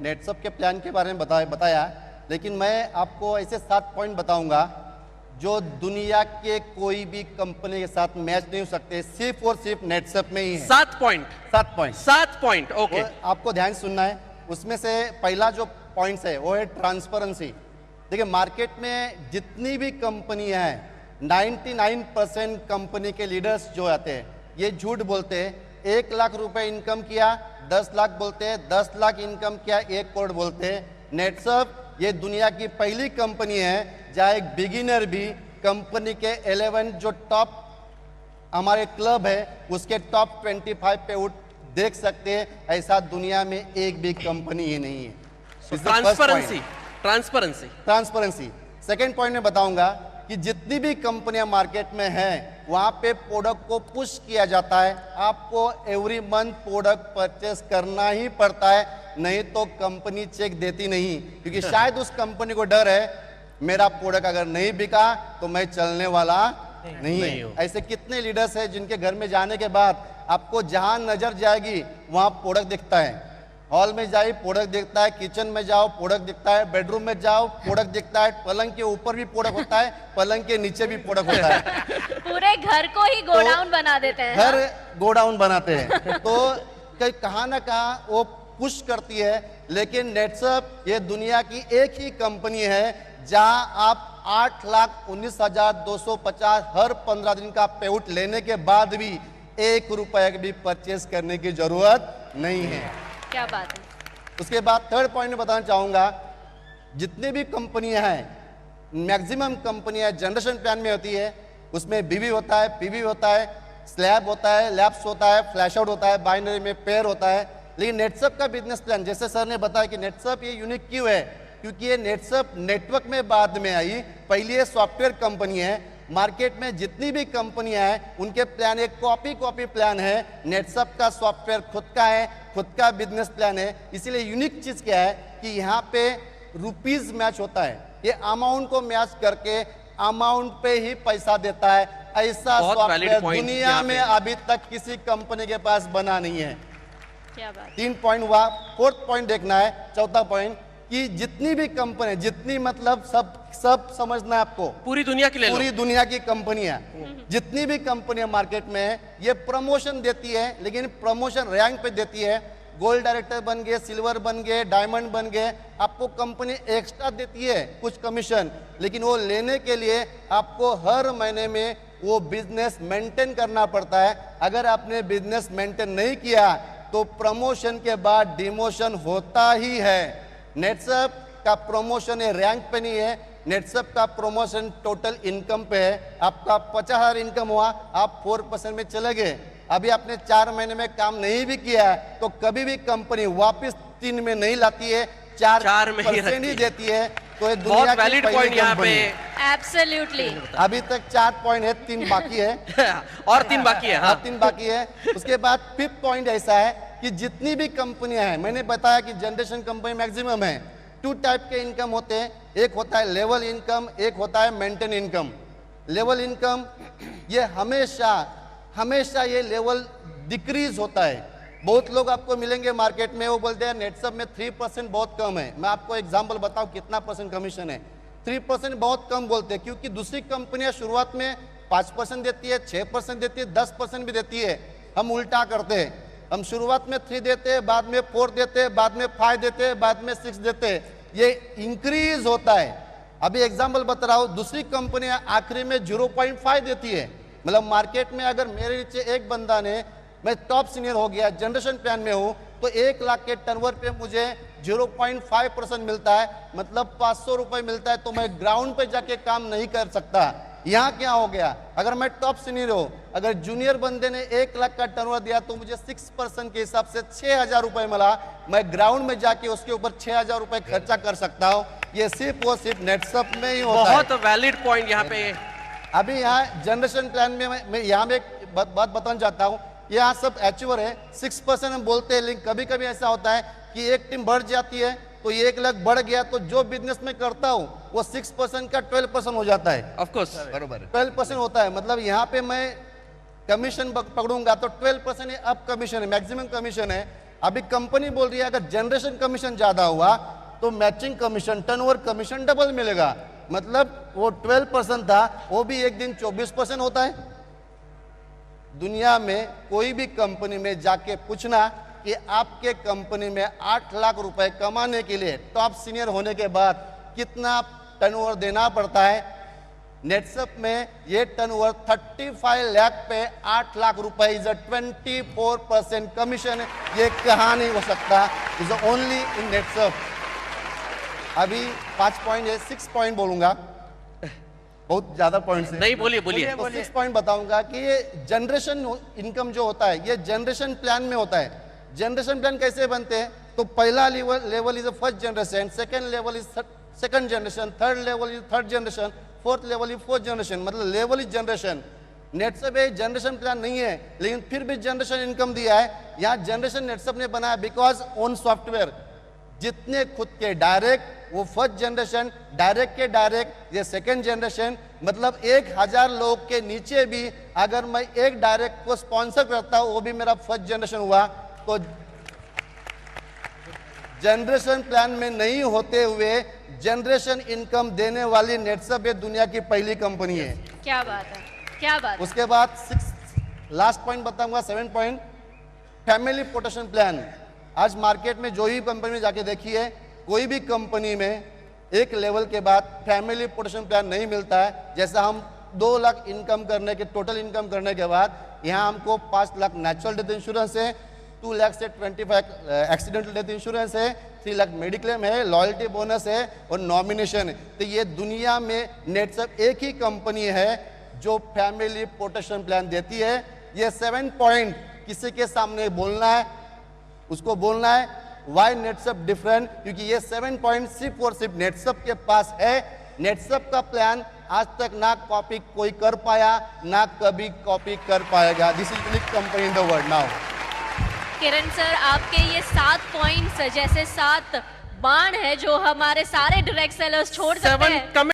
नेटसप के प्लान के बारे में बताया, लेकिन मैं आपको ऐसे 7 पॉइंट बताऊंगा जो दुनिया के कोई भी कंपनी के साथ मैच नहीं हो सकते, सिर्फ और सिर्फ नेटसप में ही है। 7 पॉइंट। 7 point okay. आपको ध्यान सुनना है। उसमें से पहला जो पॉइंट्स है वो है ट्रांसपेरेंसी। देखिए, मार्केट में जितनी भी कंपनियां हैं 99% कंपनी के लीडर्स जो आते हैं ये झूठ बोलते हैं। 1 लाख रुपए इनकम किया 10 लाख बोलते हैं, 10 लाख इनकम किया 1 करोड़ बोलते हैं। नेटसप ये दुनिया की पहली कंपनी है जहाँ एक बिगिनर भी कंपनी के 11 जो टॉप हमारे क्लब है उसके टॉप 25 पे उठ देख सकते हैं। ऐसा दुनिया में एक भी कंपनी ही नहीं है। ट्रांसपेरेंसी। सेकेंड पॉइंट में बताऊंगा कि जितनी भी कंपनियां मार्केट में हैं वहां पे प्रोडक्ट को पुश किया जाता है। आपको एवरी मंथ प्रोडक्ट परचेस करना ही पड़ता है, नहीं तो कंपनी चेक देती नहीं, क्योंकि शायद उस कंपनी को डर है मेरा प्रोडक्ट अगर नहीं बिका तो मैं चलने वाला नहीं है। ऐसे कितने लीडर्स हैं जिनके घर में जाने के बाद आपको जहां नजर जाएगी वहां प्रोडक्ट दिखता है। हॉल में जाइए प्रोडक्ट दिखता है, किचन में जाओ प्रोडक्ट दिखता है, बेडरूम में जाओ प्रोडक्ट दिखता है, पलंग के ऊपर भी प्रोडक्ट होता है, पलंग के नीचे भी प्रोडक्ट होता है। पूरे घर को ही गोडाउन बना देते हैं। घर गोडाउन बनाते हैं। तो कहीं ना कहीं वो पुश करती है। लेकिन नेटसप ये दुनिया की एक ही कंपनी है जहां आप 8,19,250 हर 15 दिन का पेआउट लेने के बाद भी 1 रुपए भी परचेस करने की जरूरत नहीं है। क्या बात है। उसके बाद थर्ड पॉइंट में बताना चाहूंगा, जितने भी कंपनियां हैं मैक्सिमम कंपनियां जनरेशन प्लान में होती है। उसमें बीवी होता है, पीवी होता है, स्लैब होता है, लैब्स होता है, फ्लैश आउट होता है, बाइनरी में पेयर होता है। लेकिन नेटसप का बिजनेस प्लान, जैसे सर ने बताया कि नेटसप ये यूनिक क्यों है, क्योंकि ये नेटसप नेटवर्क में बाद में आई, पहले ये सॉफ्टवेयर कंपनी है। मार्केट में जितनी भी कंपनियां हैं उनके प्लान एक कॉपी प्लान है। नेटसप का सॉफ्टवेयर खुद का है, खुद का बिजनेस प्लान है। इसीलिए यूनिक चीज क्या है कि यहाँ पे रुपीज मैच होता है, ये अमाउंट को मैच करके अमाउंट पे ही पैसा देता है। ऐसा सॉफ्टवेयर दुनिया में अभी तक किसी कंपनी के पास बना नहीं है। क्या बात। 3 पॉइंट हुआ। फोर्थ पॉइंट देखना है, चौथा पॉइंट कि जितनी भी कंपनी, जितनी मतलब सब समझना है आपको, पूरी दुनिया की ले लो। पूरी दुनिया की कंपनियां, जितनी भी कंपनियां मार्केट में है ये प्रमोशन देती है, लेकिन प्रमोशन रैंक पे देती है। गोल्ड डायरेक्टर बन गए, सिल्वर बन गए, डायमंड बन गए, आपको कंपनी एक्स्ट्रा देती है कुछ कमीशन, लेकिन वो लेने के लिए आपको हर महीने में वो बिजनेस मेंटेन करना पड़ता है। अगर आपने बिजनेस मेंटेन नहीं किया तो प्रमोशन के बाद डिमोशन होता ही है। नेटसप का प्रमोशन है रैंक पे नहीं है, नेटसप का प्रमोशन टोटल इनकम पे है। आपका 50,000 इनकम हुआ, आप 4% में चले गए, अभी आपने 4 महीने में काम नहीं भी किया है तो कभी भी कंपनी वापस 3 में नहीं लाती है, 4% ही देती है। तो ये दुनिया की वैलिड पॉइंट यहाँ पे। एब्सोल्युटली। अभी तक 4 पॉइंट है, 3 बाकी है। और 3 बाकी है। हाँ। 3 बाकी है। उसके बाद 5th पॉइंट ऐसा है कि जितनी भी कंपनियां हैं, मैंने बताया कि जनरेशन कंपनी मैक्सिमम है। 2 टाइप के इनकम होते हैं, एक होता है लेवल इनकम, एक होता है मेंटेन इनकम। लेवल इनकम ये हमेशा ये लेवल डिक्रीज होता है। बहुत लोग आपको मिलेंगे मार्केट में, वो बोलते हैं नेटसप में 3% बहुत कम है। मैं आपको एग्जांपल बताऊं कितना % कमीशन है। 3% बहुत कम बोलते हैं, क्योंकि दूसरी कंपनियां शुरुआत में 5% देती है, 6% देती है, 10% भी देती है। हम उल्टा करते हैं, हम शुरुआत में 3 देते हैं, बाद में 4 देते हैं, बाद में 5 देते हैं, बाद में 6 देते हैं। ये इंक्रीज होता है। अभी एग्जांपल बता रहा हूं, दूसरी कंपनियां आखिरी में 0.5 देती है। मतलब मार्केट में अगर मेरे नीचे एक बंदा ने, मैं टॉप सीनियर हो गया, जनरेशन प्लान में हूं, तो 1 लाख के टर्नओवर पे मुझे 0.5% मिलता है, मतलब 500 रुपए मिलता है। तो मैं ग्राउंड पे जाके काम नहीं कर सकता। यहाँ क्या हो गया, अगर मैं टॉप सीनियर हूं, अगर जूनियर बंदे ने 1 लाख का टर्नओवर दिया तो मुझे 6% के हिसाब से 6,000 रुपए मिला। मैं ग्राउंड में जाके उसके ऊपर 6,000 रुपए खर्चा कर सकता हूँ। ये सिर्फ और सिर्फ नेटसप में ही होता है। बहुत वैलिड पॉइंट यहाँ पे। अभी यहाँ जनरेशन प्लान में मैं यहाँ में एक बात बताना चाहता हूँ। यहाँ सब अचीवर है, 6% हम बोलते हैं, लेकिन कभी कभी ऐसा होता है कि एक टीम बढ़ जाती है तो 1 लाख बढ़ गया, तो जो बिजनेस में करता हूँ वो 6% का 12% हो जाता है। ऑफ कोर्स बरोबर 12% होता है। मतलब यहाँ पे मैं कमीशन पकड़ूंगा तो 12% अब कमीशन है, मैक्सिमम कमीशन है। अभी कंपनी बोल रही है अगर जनरेशन कमीशन ज्यादा हुआ तो matching commission, turnover commission double मिलेगा। मतलब वो 12% था, वो भी एक दिन 24% होता है। दुनिया में कोई भी कंपनी में जाके पूछना कि आपके कंपनी में 8 लाख रुपए कमाने के लिए टॉप सीनियर होने के बाद कितना टर्नओवर देना पड़ता है। नेटसप में ये टर्नओवर 35 लाख पे 8 लाख रुपए इज 24% कमीशन। ये कहाँ नहीं हो सकता, इज ओनली इन नेटसप। अभी 5 पॉइंट है, 6 पॉइंट बोलूंगा, बहुत ज्यादा पॉइंट है। नहीं, बोलिए बोलिए। तो 6 पॉइंट बताऊंगा कि ये जनरेशन इनकम जो होता है ये जनरेशन प्लान में होता है। जनरेशन प्लान कैसे बनते हैं? तो पहला level is first generation, second level is second generation, third level is third generation, fourth level is fourth generation. मतलब लेवल इज जनरेशन। नेटसप एक जनरेशन प्लान नहीं है, लेकिन फिर भी जनरेशन इनकम दिया है। यहाँ जनरेशन नेटसप ने बनाया बिकॉज ओन सॉफ्टवेयर। जितने खुद के डायरेक्ट वो फर्स्ट जनरेशन, डायरेक्ट के डायरेक्ट ये सेकंड जनरेशन। मतलब 1000 लोग के नीचे भी अगर मैं एक डायरेक्ट को स्पॉन्सर करता हूं वो भी मेरा फर्स्ट जनरेशन हुआ। तो जनरेशन प्लान में नहीं होते हुए जनरेशन इनकम देने वाली नेटसप ये दुनिया की पहली कंपनी है। क्या बात है, क्या बात है। उसके बाद 6 लास्ट पॉइंट बताऊंगा, 7 पॉइंट, फैमिली प्रोटेक्शन प्लान। आज मार्केट में जो ही कंपनी में जाके देखिए, कोई भी कंपनी में एक लेवल के बाद फैमिली प्रोटेक्शन प्लान नहीं मिलता है। जैसा हम 2 लाख इनकम करने के टोटल इनकम करने के बाद यहाँ हमको 5 लाख नेचुरल डेथ इंश्योरेंस है, 2 लाख से 25 एक्सीडेंटल डेथ इंश्योरेंस है, 3 लाख मेडिक्लेम है, लॉयल्टी बोनस है और नॉमिनेशन है। तो ये दुनिया में नेटसप एक ही कंपनी है जो फैमिली प्रोटेक्शन प्लान देती है। ये 7 पॉइंट किसी के सामने बोलना है, उसको बोलना है वाई नेटसप डिफरेंट, क्योंकि ये 7 पॉइंट सिर्फ और सिर्फ नेटसप के पास है। नेटसप का प्लान आज तक ना कॉपी कोई कर पाया, ना कभी कॉपी कर पाएगा। This is unique company in the world now. Kiran sir, आपके ये 7 पॉइंट्स जैसे 7 बाण है जो हमारे सारे डायरेक्ट सेलर्स छोड़ सकते हैं।